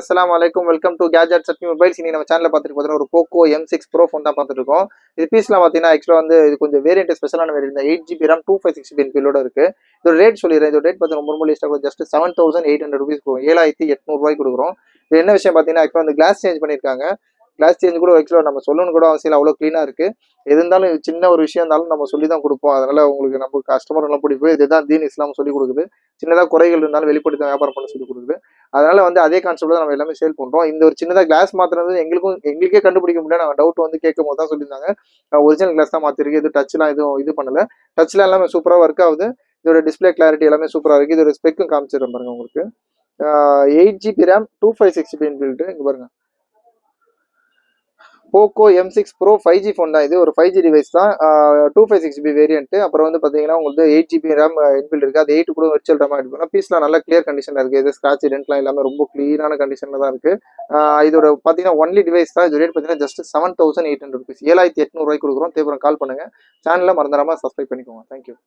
அஸ்ஸலாமு அலைக்கும். Welcome to gadget chutney mobiles. இன்னைக்கு நம்ம சேனலில் பார்த்துட்டு பார்த்தீங்கன்னா ஒரு போக்கோ M6 ப்ரோ ஃபோன் தான் பார்த்துட்டு இருக்கோம். இது பீஸ்லாம் பார்த்தீங்கன்னா ஆக்சுவலாக வந்து இது கொஞ்சம் வேரியன்ட் ஸ்பெஷலான வேரியன்ட். 8GB RAM 256GB பில்லோட இருக்கு. இதோட ரேட் சொல்லிடுறேன். இதோட ரேட் பார்த்தீங்கன்னா ரொம்ப லிஸ்ட்டாக ஜஸ்ட் 7800 ரூபீஸ் போகும். 7800 கொடுக்குறோம். இது என்ன விஷயம் பார்த்தீங்கன்னா ஆக்சுவலாக வந்து கிளாஸ் சேஞ்ச் பண்ணியிருக்காங்க. கிளாஸ் சேஞ்ச் கூட ஆக்சுவலாக நம்ம சொல்லணும் கூட அவசியம் இல்லை, அவ்வளோ க்ளீனாக இருக்கு. எது இருந்தாலும் சின்ன ஒரு விஷயம் இருந்தாலும் நம்ம சொல்லி தான் கொடுப்போம். அதனால உங்களுக்கு நம்ம கஸ்டமர் எல்லாம் பிடிக்கும். இதுதான் தீன் இஸ்லாம் சொல்லி கொடுக்குது. சின்னதாக குறைகள் இருந்தாலும் வெளிப்படுத்தி வியாபாரம் பண்ண சொல்லி கொடுக்குது. அதனால வந்து அதே கான்செப்ட் தான் நம்ம எல்லாமே சேல் பண்றோம். இந்த ஒரு சின்னதாக கிளாஸ் மாத்திரம் எங்களுக்கே கண்டுபிடிக்க முடியல. நாங்கள் டவுட் வந்து கேட்கும் போது தான் சொல்லியிருந்தாங்க ஒரிஜினல் கிளாஸ் தான் மாத்திருக்கு, இது டச்லாம் எதுவும் இது பண்ணல. டச்லாம் எல்லாமே சூப்பராக ஒர்க் ஆகுது. இதோட டிஸ்பிளே கிளாரிட்டி எல்லாமே சூப்பராக இருக்கு. இதோட ஸ்பெக்கும் காமிச்சிடுறேன் பாருங்க உங்களுக்கு. 8GB RAM 256GB inbuilt. இங்க பாருங்க, Poco M6 bro 5G phone தான். இது ஒரு 5G டிவைஸ் தான். 256GB variant. அப்புறம் வந்து பார்த்தீங்கன்னா உங்களுக்கு 8GB RAM இன்பில்ட் இருக்குது. அது 8 கூட விர்ச்சுவல் RAM எடுக்கணும். பீஸ்லாம் நல்ல கிளியர் கண்டிஷனில் இருக்குது. இது ஸ்க்ராட்ச் டென்ட்லாம் எல்லாமே ரொம்ப க்ளீனான கண்டிஷனில் தான் இருக்குது. இதோட பார்த்தீங்கன்னா ஒன்லி டிவைஸ் தான். இது ரேட் பார்த்தீங்கன்னா ஜஸ்ட் 7800 ரூபீஸ். 7800 கொடுக்குறோம். தேவையான கால் பண்ணுங்கள். சேனலில் மறந்துடாமல் சப்ஸ்கிரைப் பண்ணிக்கோங்க. தேங்க்யூ.